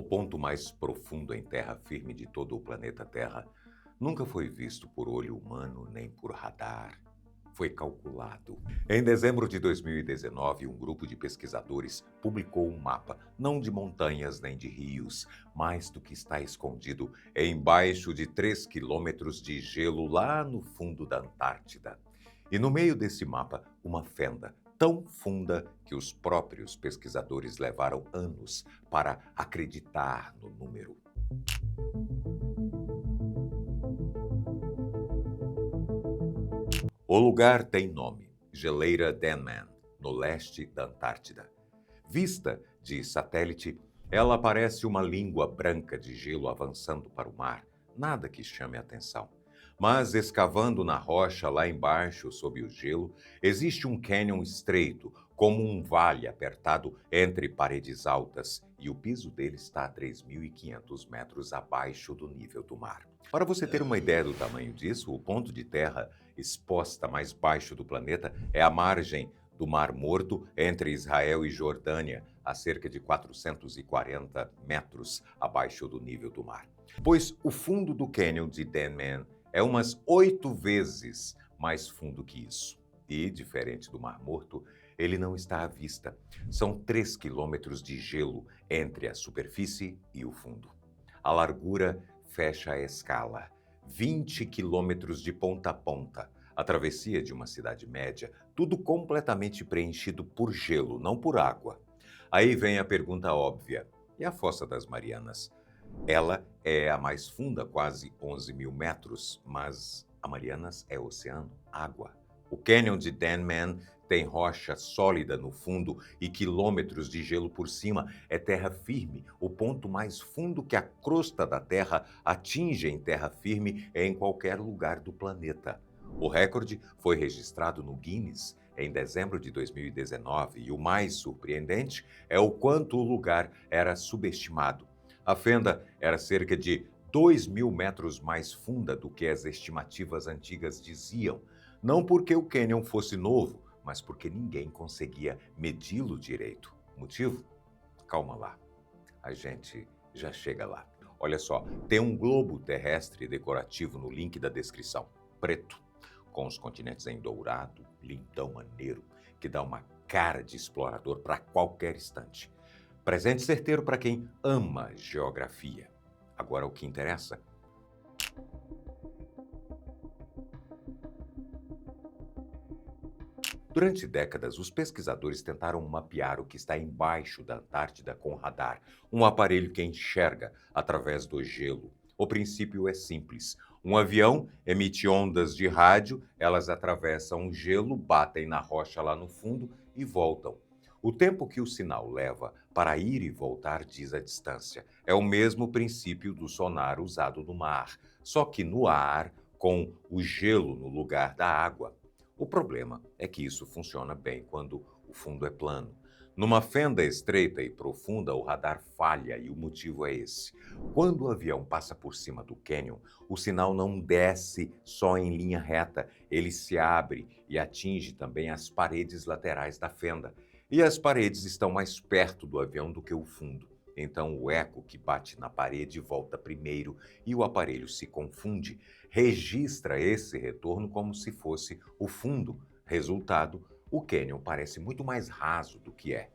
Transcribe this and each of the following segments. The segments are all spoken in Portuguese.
ponto mais profundo em terra firme de todo o planeta Terra nunca foi visto por olho humano nem por radar. Foi calculado. Em dezembro de 2019, um grupo de pesquisadores publicou um mapa, não de montanhas nem de rios, mas do que está escondido embaixo de 3 quilômetros de gelo lá no fundo da Antártida. E no meio desse mapa, uma fenda tão funda que os próprios pesquisadores levaram anos para acreditar no número. O lugar tem nome: Geleira Denman, no leste da Antártida. Vista de satélite, ela parece uma língua branca de gelo avançando para o mar, nada que chame a atenção. Mas escavando na rocha lá embaixo, sob o gelo, existe um cânion estreito, como um vale apertado entre paredes altas, e o piso dele está a 3.500 metros abaixo do nível do mar. Para você ter uma ideia do tamanho disso, o ponto de terra exposta mais baixo do planeta é a margem do Mar Morto entre Israel e Jordânia, a cerca de 440 metros abaixo do nível do mar. Pois o fundo do cânion de Denman é umas 8 vezes mais fundo que isso. E, diferente do Mar Morto, ele não está à vista. São 3 quilômetros de gelo entre a superfície e o fundo. A largura fecha a escala. 20 quilômetros de ponta a ponta. A travessia de uma cidade média, tudo completamente preenchido por gelo, não por água. Aí vem a pergunta óbvia: e a Fossa das Marianas? Ela é a mais funda, quase 11.000 metros, mas a Marianas é oceano, água. O cânion de Denman tem rocha sólida no fundo e quilômetros de gelo por cima. É terra firme, o ponto mais fundo que a crosta da Terra atinge em terra firme em qualquer lugar do planeta. O recorde foi registrado no Guinness em dezembro de 2019 e o mais surpreendente é o quanto o lugar era subestimado. A fenda era cerca de 2.000 metros mais funda do que as estimativas antigas diziam, não porque o cânion fosse novo, mas porque ninguém conseguia medi-lo direito. Motivo? Calma lá, a gente já chega lá. Olha só, tem um globo terrestre decorativo no link da descrição, preto, com os continentes em dourado, lindão maneiro, que dá uma cara de explorador para qualquer estante. Presente certeiro para quem ama geografia. Agora o que interessa. Durante décadas, os pesquisadores tentaram mapear o que está embaixo da Antártida com radar, um aparelho que enxerga através do gelo. O princípio é simples. Um avião emite ondas de rádio, elas atravessam o gelo, batem na rocha lá no fundo e voltam. O tempo que o sinal leva para ir e voltar diz a distância. É o mesmo princípio do sonar usado no mar, só que no ar, com o gelo no lugar da água. O problema é que isso funciona bem quando o fundo é plano. Numa fenda estreita e profunda, o radar falha e o motivo é esse. Quando o avião passa por cima do cânion, o sinal não desce só em linha reta, ele se abre e atinge também as paredes laterais da fenda. E as paredes estão mais perto do avião do que o fundo. Então o eco que bate na parede volta primeiro e o aparelho se confunde, registra esse retorno como se fosse o fundo. Resultado, o cânion parece muito mais raso do que é.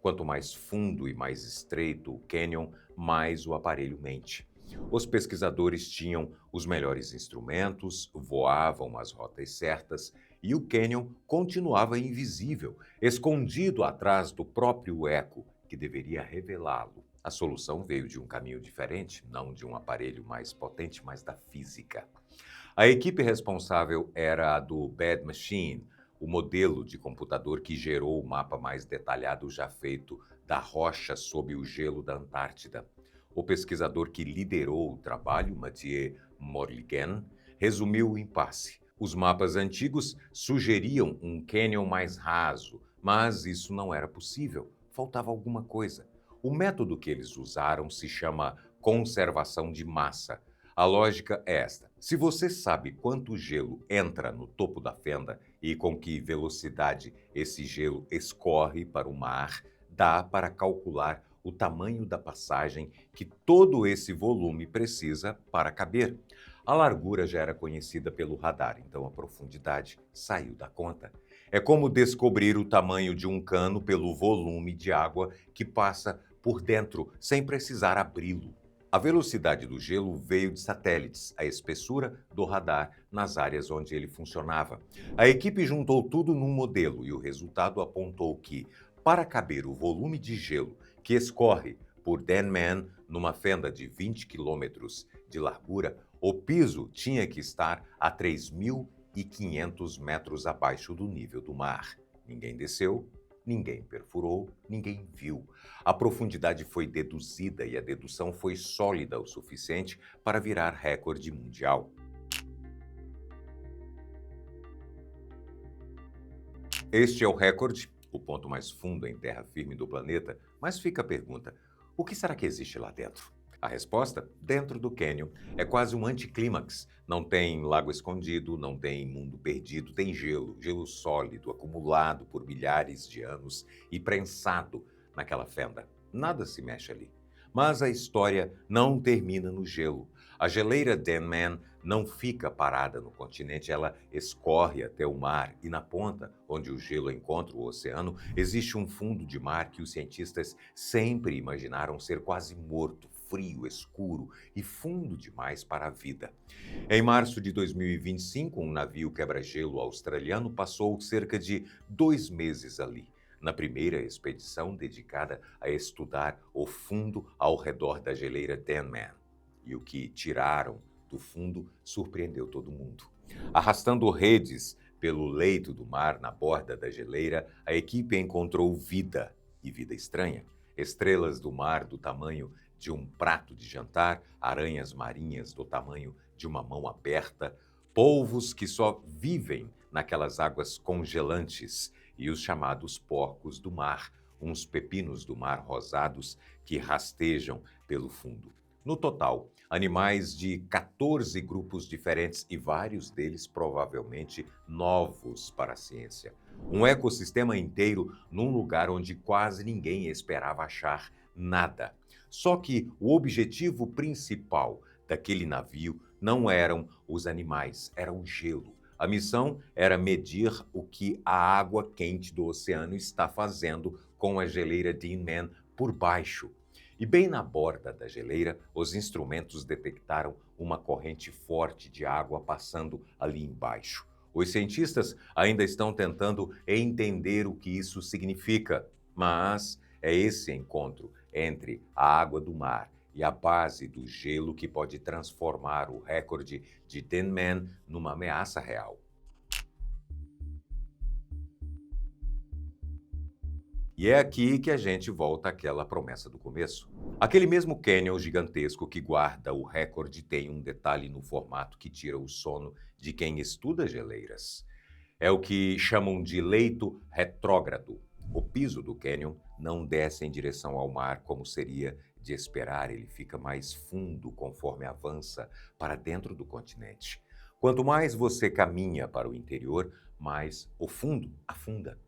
Quanto mais fundo e mais estreito o cânion, mais o aparelho mente. Os pesquisadores tinham os melhores instrumentos, voavam as rotas certas e o cânion continuava invisível, escondido atrás do próprio eco, que deveria revelá-lo. A solução veio de um caminho diferente, não de um aparelho mais potente, mas da física. A equipe responsável era a do Bad Machine, o modelo de computador que gerou o mapa mais detalhado já feito da rocha sob o gelo da Antártida. O pesquisador que liderou o trabalho, Mathieu Morligan, resumiu o impasse. Os mapas antigos sugeriam um cânion mais raso, mas isso não era possível. Faltava alguma coisa. O método que eles usaram se chama conservação de massa. A lógica é esta: se você sabe quanto gelo entra no topo da fenda e com que velocidade esse gelo escorre para o mar, dá para calcular o tamanho da passagem que todo esse volume precisa para caber. A largura já era conhecida pelo radar, então a profundidade saiu da conta. É como descobrir o tamanho de um cano pelo volume de água que passa por dentro, sem precisar abri-lo. A velocidade do gelo veio de satélites, a espessura do radar nas áreas onde ele funcionava. A equipe juntou tudo num modelo e o resultado apontou que, para caber o volume de gelo que escorre por Denman numa fenda de 20 quilômetros de largura, o piso tinha que estar a 3.500 metros abaixo do nível do mar. Ninguém desceu, ninguém perfurou, ninguém viu. A profundidade foi deduzida e a dedução foi sólida o suficiente para virar recorde mundial. Este é o recorde, o ponto mais fundo em terra firme do planeta, mas fica a pergunta: o que será que existe lá dentro? A resposta, dentro do cânion, é quase um anticlímax. Não tem lago escondido, não tem mundo perdido, tem gelo, gelo sólido, acumulado por milhares de anos e prensado naquela fenda. Nada se mexe ali. Mas a história não termina no gelo. A geleira Denman não fica parada no continente, ela escorre até o mar e na ponta, onde o gelo encontra o oceano, existe um fundo de mar que os cientistas sempre imaginaram ser quase morto, frio, escuro e fundo demais para a vida. Em março de 2025, um navio quebra-gelo australiano passou cerca de 2 meses ali, na primeira expedição dedicada a estudar o fundo ao redor da geleira Denman. E o que tiraram do fundo surpreendeu todo mundo. Arrastando redes pelo leito do mar na borda da geleira, a equipe encontrou vida, e vida estranha. Estrelas do mar do tamanho de um prato de jantar, aranhas marinhas do tamanho de uma mão aberta, polvos que só vivem naquelas águas congelantes e os chamados porcos do mar, uns pepinos do mar rosados que rastejam pelo fundo. No total, animais de 14 grupos diferentes e vários deles provavelmente novos para a ciência. Um ecossistema inteiro num lugar onde quase ninguém esperava achar nada. Só que o objetivo principal daquele navio não eram os animais, era o gelo. A missão era medir o que a água quente do oceano está fazendo com a geleira Denman por baixo. E bem na borda da geleira, os instrumentos detectaram uma corrente forte de água passando ali embaixo. Os cientistas ainda estão tentando entender o que isso significa, mas é esse encontro entre a água do mar e a base do gelo que pode transformar o recorde de Denman numa ameaça real. E é aqui que a gente volta àquela promessa do começo. Aquele mesmo cânion gigantesco que guarda o recorde tem um detalhe no formato que tira o sono de quem estuda geleiras. É o que chamam de leito retrógrado. O piso do cânion não desce em direção ao mar como seria de esperar, ele fica mais fundo conforme avança para dentro do continente. Quanto mais você caminha para o interior, mais o fundo afunda.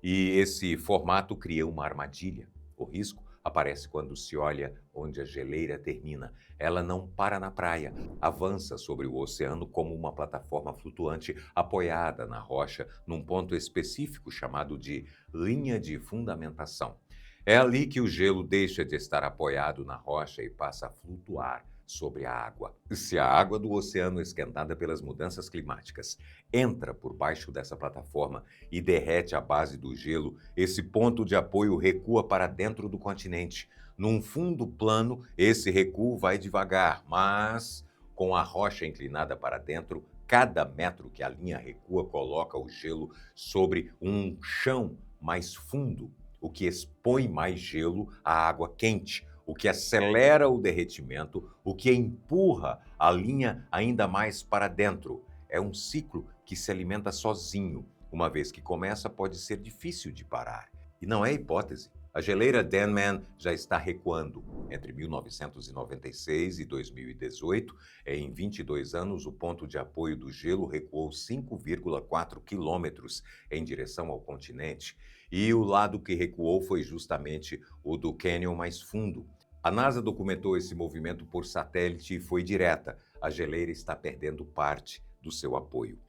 E esse formato cria uma armadilha. O risco aparece quando se olha onde a geleira termina. Ela não para na praia, avança sobre o oceano como uma plataforma flutuante apoiada na rocha num ponto específico chamado de linha de fundamentação. É ali que o gelo deixa de estar apoiado na rocha e passa a flutuar sobre a água. Se a água do oceano, esquentada pelas mudanças climáticas, entra por baixo dessa plataforma e derrete a base do gelo, esse ponto de apoio recua para dentro do continente. Num fundo plano, esse recuo vai devagar, mas com a rocha inclinada para dentro, cada metro que a linha recua coloca o gelo sobre um chão mais fundo, o que expõe mais gelo à água quente, o que acelera o derretimento, o que empurra a linha ainda mais para dentro. É um ciclo que se alimenta sozinho. Uma vez que começa, pode ser difícil de parar. E não é hipótese. A geleira Denman já está recuando. Entre 1996 e 2018, em 22 anos, o ponto de apoio do gelo recuou 5,4 quilômetros em direção ao continente. E o lado que recuou foi justamente o do cânion mais fundo. A NASA documentou esse movimento por satélite e foi direta. A geleira está perdendo parte do seu apoio.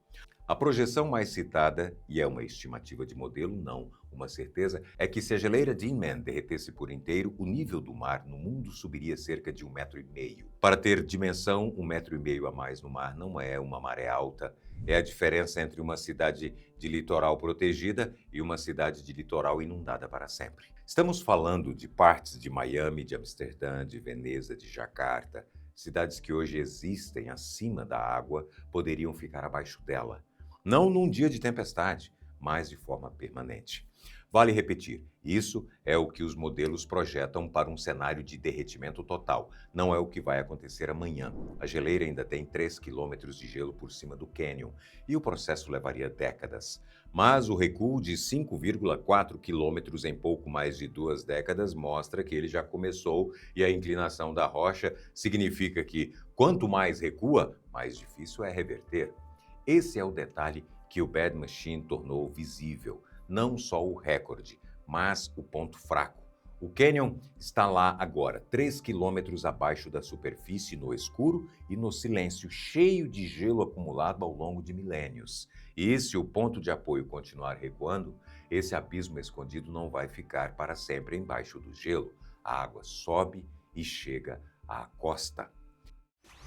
A projeção mais citada, e é uma estimativa de modelo, não uma certeza, é que se a geleira Denman derretesse por inteiro, o nível do mar no mundo subiria cerca de 1,5 metro. Para ter dimensão, 1,5 metro a mais no mar não é uma maré alta. É a diferença entre uma cidade de litoral protegida e uma cidade de litoral inundada para sempre. Estamos falando de partes de Miami, de Amsterdã, de Veneza, de Jacarta. Cidades que hoje existem acima da água poderiam ficar abaixo dela. Não num dia de tempestade, mas de forma permanente. Vale repetir, isso é o que os modelos projetam para um cenário de derretimento total. Não é o que vai acontecer amanhã. A geleira ainda tem 3 quilômetros de gelo por cima do cânion e o processo levaria décadas. Mas o recuo de 5,4 quilômetros em pouco mais de 2 décadas mostra que ele já começou e a inclinação da rocha significa que quanto mais recua, mais difícil é reverter. Esse é o detalhe que o Bad Machine tornou visível. Não só o recorde, mas o ponto fraco. O cânion está lá agora, 3 quilômetros abaixo da superfície, no escuro e no silêncio, cheio de gelo acumulado ao longo de milênios. E se o ponto de apoio continuar recuando, esse abismo escondido não vai ficar para sempre embaixo do gelo. A água sobe e chega à costa.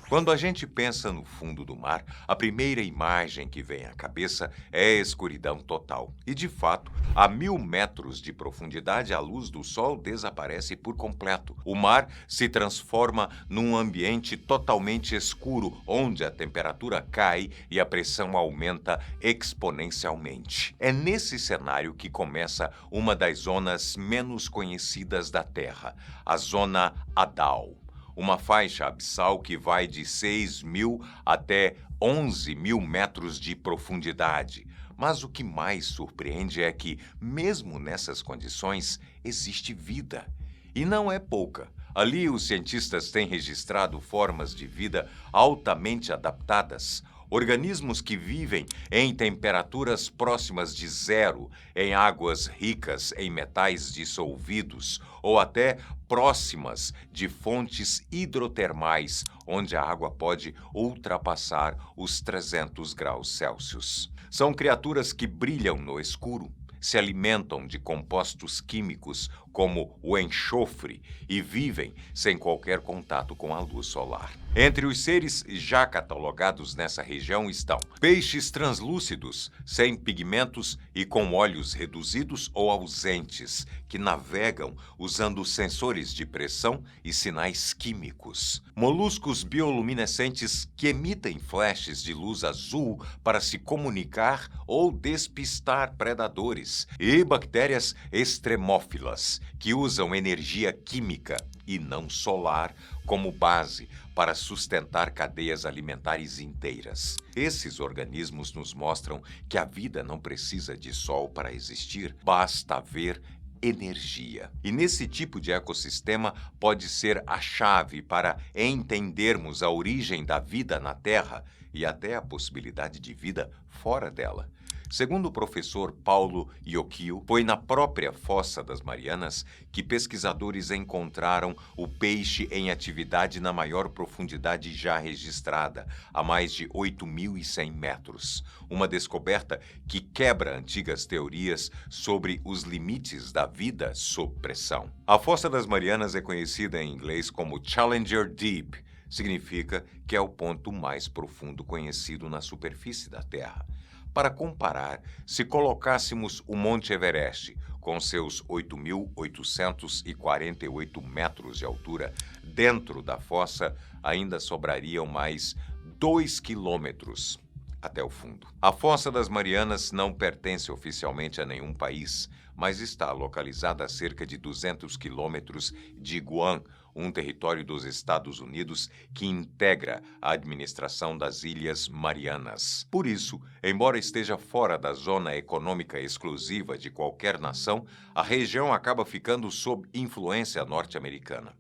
Quando a gente pensa no fundo do mar, a primeira imagem que vem à cabeça é a escuridão total. E, de fato, a 1.000 metros de profundidade, a luz do sol desaparece por completo. O mar se transforma num ambiente totalmente escuro, onde a temperatura cai e a pressão aumenta exponencialmente. É nesse cenário que começa uma das zonas menos conhecidas da Terra, a Zona Hadal. Uma faixa abissal que vai de 6.000 até 11.000 metros de profundidade. Mas o que mais surpreende é que, mesmo nessas condições, existe vida. E não é pouca. Ali, os cientistas têm registrado formas de vida altamente adaptadas. Organismos que vivem em temperaturas próximas de zero, em águas ricas em metais dissolvidos ou até próximas de fontes hidrotermais, onde a água pode ultrapassar os 300 graus Celsius. São criaturas que brilham no escuro, se alimentam de compostos químicos como o enxofre e vivem sem qualquer contato com a luz solar. Entre os seres já catalogados nessa região estão peixes translúcidos, sem pigmentos e com olhos reduzidos ou ausentes, que navegam usando sensores de pressão e sinais químicos. Moluscos bioluminescentes que emitem flashes de luz azul para se comunicar ou despistar predadores. E bactérias extremófilas, que usam energia química e não solar como base para sustentar cadeias alimentares inteiras. Esses organismos nos mostram que a vida não precisa de sol para existir, basta haver energia. E nesse tipo de ecossistema pode ser a chave para entendermos a origem da vida na Terra e até a possibilidade de vida fora dela. Segundo o professor Paulo Iocchio, foi na própria Fossa das Marianas que pesquisadores encontraram o peixe em atividade na maior profundidade já registrada, a mais de 8.100 metros. Uma descoberta que quebra antigas teorias sobre os limites da vida sob pressão. A Fossa das Marianas é conhecida em inglês como Challenger Deep. Significa que é o ponto mais profundo conhecido na superfície da Terra. Para comparar, se colocássemos o Monte Everest, com seus 8.848 metros de altura, dentro da fossa, ainda sobrariam mais 2 quilômetros até o fundo. A Fossa das Marianas não pertence oficialmente a nenhum país, mas está localizada a cerca de 200 quilômetros de Guam, um território dos Estados Unidos que integra a administração das Ilhas Marianas. Por isso, embora esteja fora da zona econômica exclusiva de qualquer nação, a região acaba ficando sob influência norte-americana.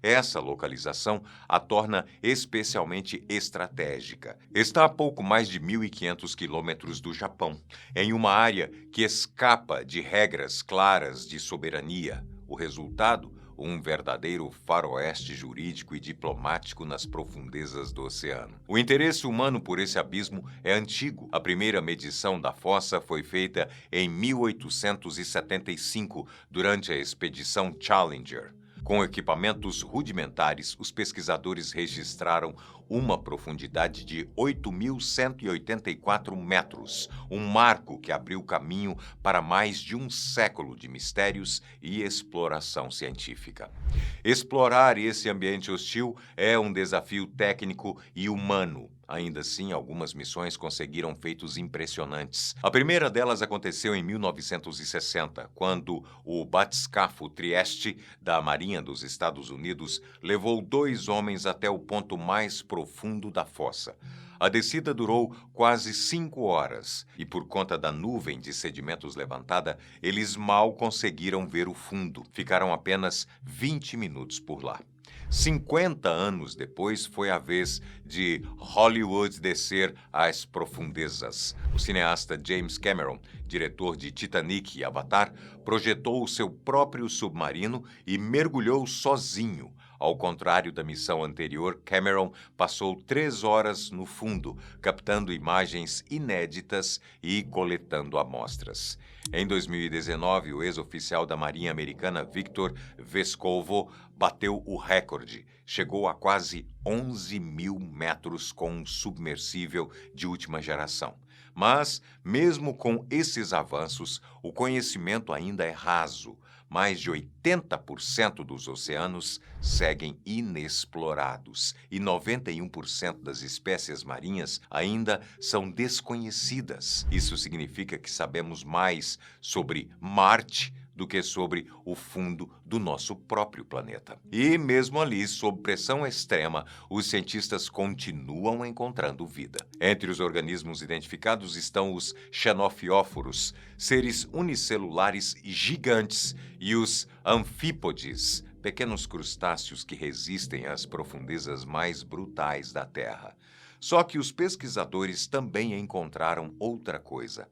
Essa localização a torna especialmente estratégica. Está a pouco mais de 1.500 quilômetros do Japão, em uma área que escapa de regras claras de soberania. O resultado, um verdadeiro faroeste jurídico e diplomático nas profundezas do oceano. O interesse humano por esse abismo é antigo. A primeira medição da fossa foi feita em 1875, durante a expedição Challenger. Com equipamentos rudimentares, os pesquisadores registraram uma profundidade de 8.184 metros, um marco que abriu caminho para mais de um século de mistérios e exploração científica. Explorar esse ambiente hostil é um desafio técnico e humano. Ainda assim, algumas missões conseguiram feitos impressionantes. A primeira delas aconteceu em 1960, quando o batiscafo Trieste, da Marinha dos Estados Unidos, levou 2 homens até o ponto mais profundo da fossa. A descida durou quase 5 horas e, por conta da nuvem de sedimentos levantada, eles mal conseguiram ver o fundo. Ficaram apenas 20 minutos por lá. 50 anos depois, foi a vez de Hollywood descer às profundezas. O cineasta James Cameron, diretor de Titanic e Avatar, projetou o seu próprio submarino e mergulhou sozinho. Ao contrário da missão anterior, Cameron passou 3 horas no fundo, captando imagens inéditas e coletando amostras. Em 2019, o ex-oficial da Marinha Americana Victor Vescovo bateu o recorde. Chegou a quase 11.000 metros com um submersível de última geração. Mas, mesmo com esses avanços, o conhecimento ainda é raso. Mais de 80% dos oceanos seguem inexplorados e 91% das espécies marinhas ainda são desconhecidas. Isso significa que sabemos mais sobre Marte do que sobre o fundo do nosso próprio planeta. E mesmo ali, sob pressão extrema, os cientistas continuam encontrando vida. Entre os organismos identificados estão os xenofióforos, seres unicelulares gigantes, e os anfípodes, pequenos crustáceos que resistem às profundezas mais brutais da Terra. Só que os pesquisadores também encontraram outra coisa: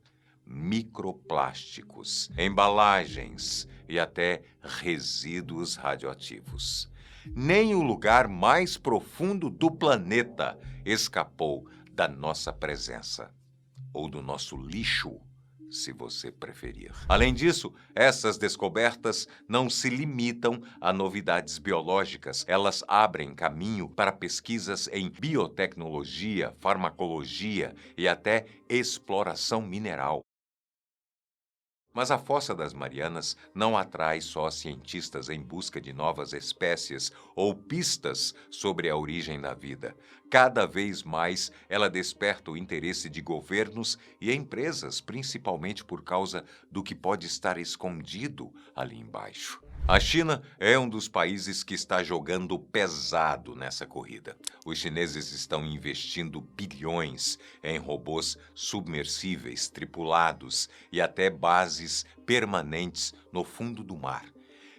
microplásticos, embalagens e até resíduos radioativos. Nem o lugar mais profundo do planeta escapou da nossa presença, ou do nosso lixo, se você preferir. Além disso, essas descobertas não se limitam a novidades biológicas. Elas abrem caminho para pesquisas em biotecnologia, farmacologia e até exploração mineral. Mas a Fossa das Marianas não atrai só cientistas em busca de novas espécies ou pistas sobre a origem da vida. Cada vez mais ela desperta o interesse de governos e empresas, principalmente por causa do que pode estar escondido ali embaixo. A China é um dos países que está jogando pesado nessa corrida. Os chineses estão investindo bilhões em robôs submersíveis, tripulados e até bases permanentes no fundo do mar.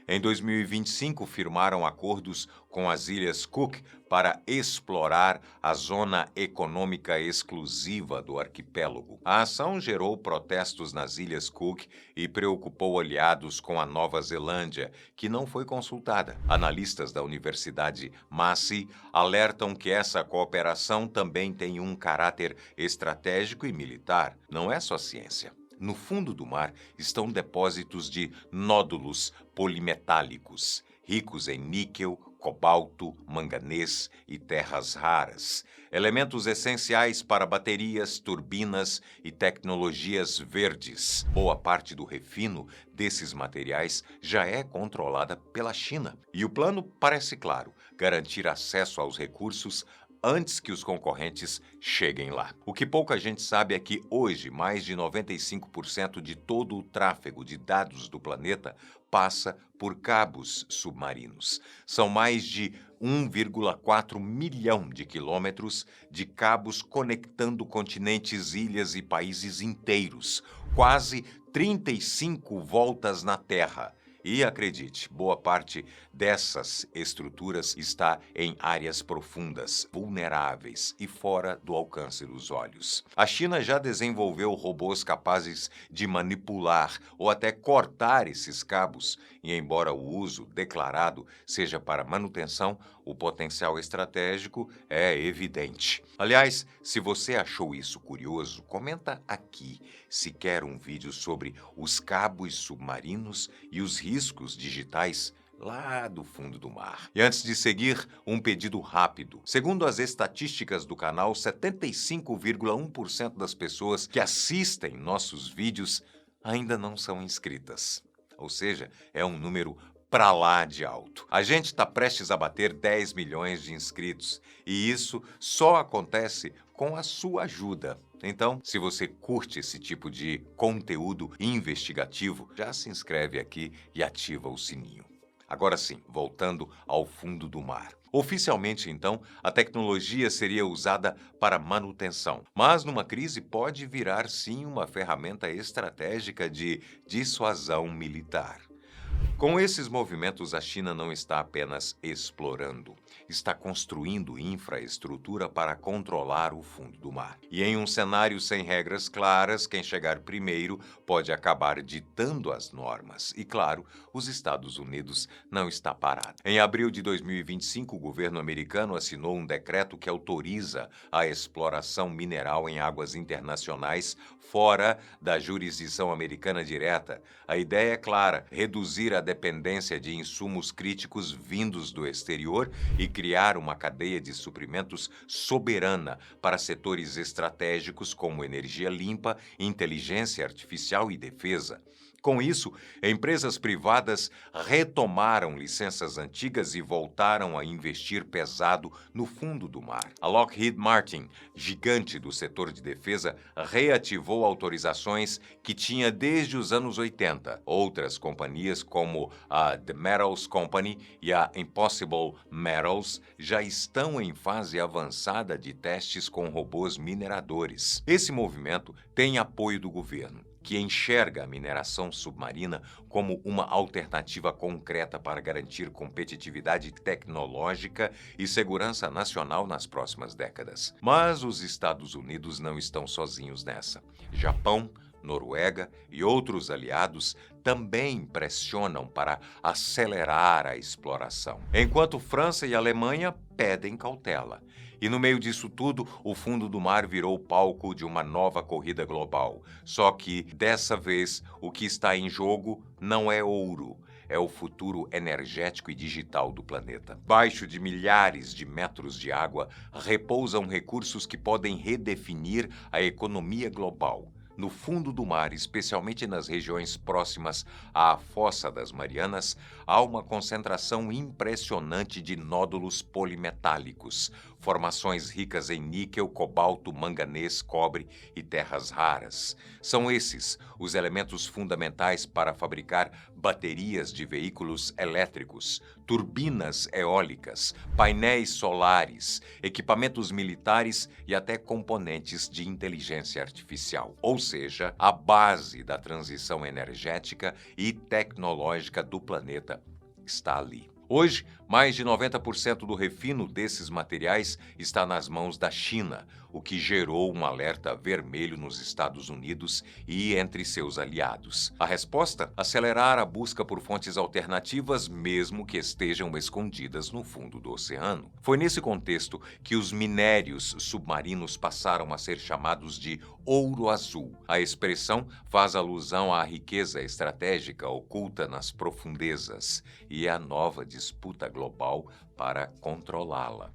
Em 2025, firmaram acordos com as Ilhas Cook para explorar a zona econômica exclusiva do arquipélago. A ação gerou protestos nas Ilhas Cook e preocupou aliados com a Nova Zelândia, que não foi consultada. Analistas da Universidade Massey alertam que essa cooperação também tem um caráter estratégico e militar. Não é só ciência. No fundo do mar estão depósitos de nódulos polimetálicos, ricos em níquel, cobalto, manganês e terras raras, elementos essenciais para baterias, turbinas e tecnologias verdes. Boa parte do refino desses materiais já é controlada pela China. E o plano parece claro: garantir acesso aos recursos antes que os concorrentes cheguem lá. O que pouca gente sabe é que hoje mais de 95% de todo o tráfego de dados do planeta passa por cabos submarinos. São mais de 1,4 milhão de quilômetros de cabos conectando continentes, ilhas e países inteiros, quase 35 voltas na Terra. E acredite, boa parte dessas estruturas está em áreas profundas, vulneráveis e fora do alcance dos olhos. A China já desenvolveu robôs capazes de manipular ou até cortar esses cabos, e embora o uso declarado seja para manutenção, o potencial estratégico é evidente. Aliás, se você achou isso curioso, comenta aqui se quer um vídeo sobre os cabos submarinos e os riscos digitais lá do fundo do mar. E antes de seguir, um pedido rápido. Segundo as estatísticas do canal, 75,1% das pessoas que assistem nossos vídeos ainda não são inscritas. Ou seja, é um número pra lá de alto. A gente está prestes a bater 10 milhões de inscritos e isso só acontece com a sua ajuda. Então, se você curte esse tipo de conteúdo investigativo, já se inscreve aqui e ativa o sininho. Agora sim, voltando ao fundo do mar. Oficialmente, então, a tecnologia seria usada para manutenção, mas numa crise pode virar sim uma ferramenta estratégica de dissuasão militar. Com esses movimentos, a China não está apenas explorando, está construindo infraestrutura para controlar o fundo do mar. E em um cenário sem regras claras, quem chegar primeiro pode acabar ditando as normas. E claro, os Estados Unidos não está parado. Em abril de 2025, o governo americano assinou um decreto que autoriza a exploração mineral em águas internacionais fora da jurisdição americana direta. A ideia é clara: reduzir a dependência de insumos críticos vindos do exterior e criar uma cadeia de suprimentos soberana para setores estratégicos como energia limpa, inteligência artificial e defesa. Com isso, empresas privadas retomaram licenças antigas e voltaram a investir pesado no fundo do mar. A Lockheed Martin, gigante do setor de defesa, reativou autorizações que tinha desde os anos 80. Outras companhias, como a The Metals Company e a Impossible Metals, já estão em fase avançada de testes com robôs mineradores. Esse movimento tem apoio do governo, que enxerga a mineração submarina como uma alternativa concreta para garantir competitividade tecnológica e segurança nacional nas próximas décadas. Mas os Estados Unidos não estão sozinhos nessa. Japão, Noruega e outros aliados também pressionam para acelerar a exploração, enquanto França e Alemanha pedem cautela. E no meio disso tudo, o fundo do mar virou palco de uma nova corrida global. Só que, dessa vez, o que está em jogo não é ouro. É o futuro energético e digital do planeta. Baixo de milhares de metros de água, repousam recursos que podem redefinir a economia global. No fundo do mar, especialmente nas regiões próximas à Fossa das Marianas, há uma concentração impressionante de nódulos polimetálicos, formações ricas em níquel, cobalto, manganês, cobre e terras raras. São esses os elementos fundamentais para fabricar baterias de veículos elétricos, turbinas eólicas, painéis solares, equipamentos militares e até componentes de inteligência artificial. Ou seja, a base da transição energética e tecnológica do planeta está ali. Hoje, mais de 90% do refino desses materiais está nas mãos da China, o que gerou um alerta vermelho nos Estados Unidos e entre seus aliados. A resposta? Acelerar a busca por fontes alternativas, mesmo que estejam escondidas no fundo do oceano. Foi nesse contexto que os minérios submarinos passaram a ser chamados de ouro azul. A expressão faz alusão à riqueza estratégica oculta nas profundezas e à nova disputa global para controlá-la.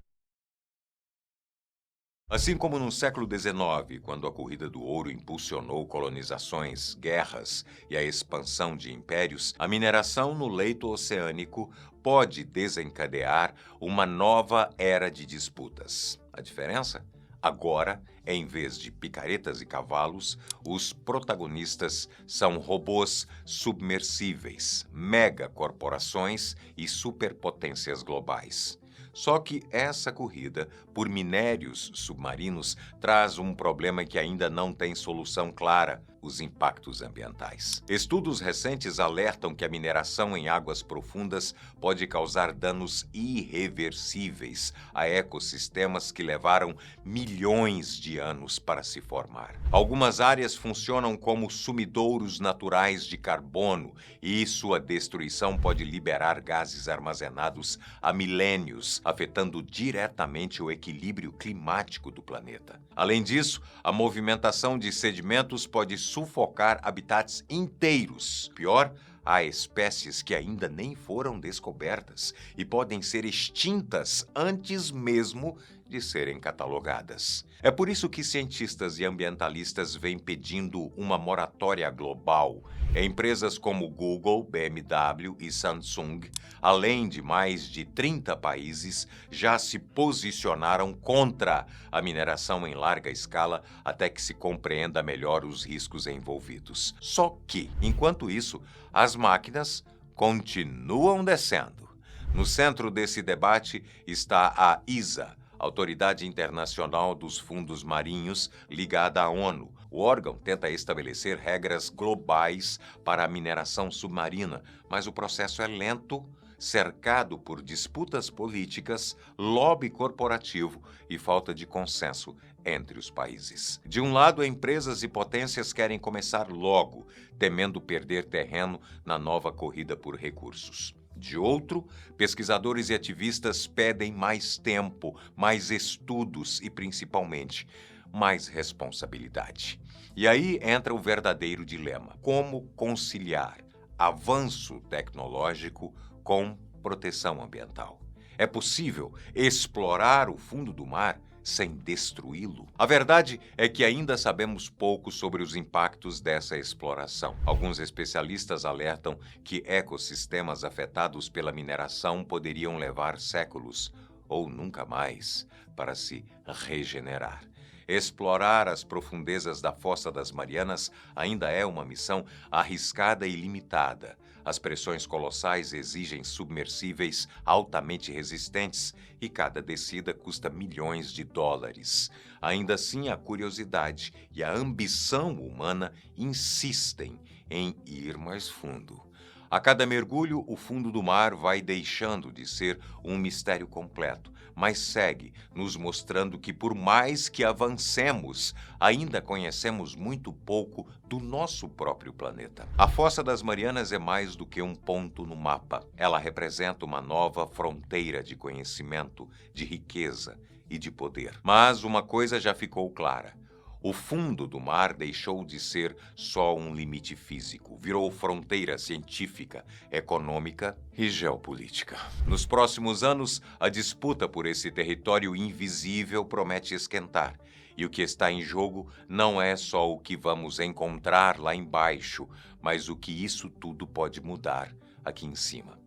Assim como no século XIX, quando a corrida do ouro impulsionou colonizações, guerras e a expansão de impérios, a mineração no leito oceânico pode desencadear uma nova era de disputas. A diferença? Agora, em vez de picaretas e cavalos, os protagonistas são robôs submersíveis, megacorporações e superpotências globais. Só que essa corrida por minérios submarinos traz um problema que ainda não tem solução clara: os impactos ambientais. Estudos recentes alertam que a mineração em águas profundas pode causar danos irreversíveis a ecossistemas que levaram milhões de anos para se formar. Algumas áreas funcionam como sumidouros naturais de carbono e sua destruição pode liberar gases armazenados há milênios, afetando diretamente o equilíbrio climático do planeta. Além disso, a movimentação de sedimentos pode sufocar habitats inteiros. Pior, há espécies que ainda nem foram descobertas e podem ser extintas antes mesmo de serem catalogadas. É por isso que cientistas e ambientalistas vêm pedindo uma moratória global. Empresas como Google, BMW e Samsung, além de mais de 30 países, já se posicionaram contra a mineração em larga escala até que se compreenda melhor os riscos envolvidos. Só que, enquanto isso, as máquinas continuam descendo. No centro desse debate está a ISA, Autoridade Internacional dos Fundos Marinhos, ligada à ONU. O órgão tenta estabelecer regras globais para a mineração submarina, mas o processo é lento, cercado por disputas políticas, lobby corporativo e falta de consenso entre os países. De um lado, empresas e potências querem começar logo, temendo perder terreno na nova corrida por recursos. De outro, pesquisadores e ativistas pedem mais tempo, mais estudos e, principalmente, mais responsabilidade. E aí entra o verdadeiro dilema: como conciliar avanço tecnológico com proteção ambiental? É possível explorar o fundo do mar sem destruí-lo? A verdade é que ainda sabemos pouco sobre os impactos dessa exploração. Alguns especialistas alertam que ecossistemas afetados pela mineração poderiam levar séculos ou nunca mais para se regenerar. Explorar as profundezas da Fossa das Marianas ainda é uma missão arriscada e limitada. As pressões colossais exigem submersíveis altamente resistentes e cada descida custa milhões de dólares. Ainda assim, a curiosidade e a ambição humana insistem em ir mais fundo. A cada mergulho, o fundo do mar vai deixando de ser um mistério completo, mas segue nos mostrando que, por mais que avancemos, ainda conhecemos muito pouco do nosso próprio planeta. A Fossa das Marianas é mais do que um ponto no mapa. Ela representa uma nova fronteira de conhecimento, de riqueza e de poder. Mas uma coisa já ficou clara: o fundo do mar deixou de ser só um limite físico, virou fronteira científica, econômica e geopolítica. Nos próximos anos, a disputa por esse território invisível promete esquentar. E o que está em jogo não é só o que vamos encontrar lá embaixo, mas o que isso tudo pode mudar aqui em cima.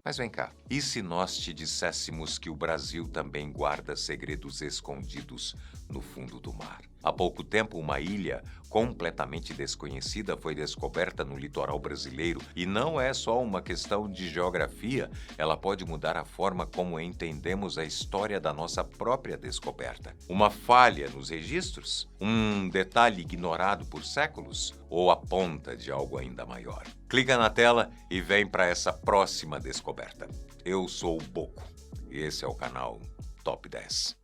Mas vem cá, e se nós te disséssemos que o Brasil também guarda segredos escondidos no fundo do mar? Há pouco tempo, uma ilha completamente desconhecida foi descoberta no litoral brasileiro, e não é só uma questão de geografia, ela pode mudar a forma como entendemos a história da nossa própria descoberta. Uma falha nos registros? Um detalhe ignorado por séculos? Ou a ponta de algo ainda maior? Clica na tela e vem para essa próxima descoberta. Eu sou o Boco e esse é o canal Top 10.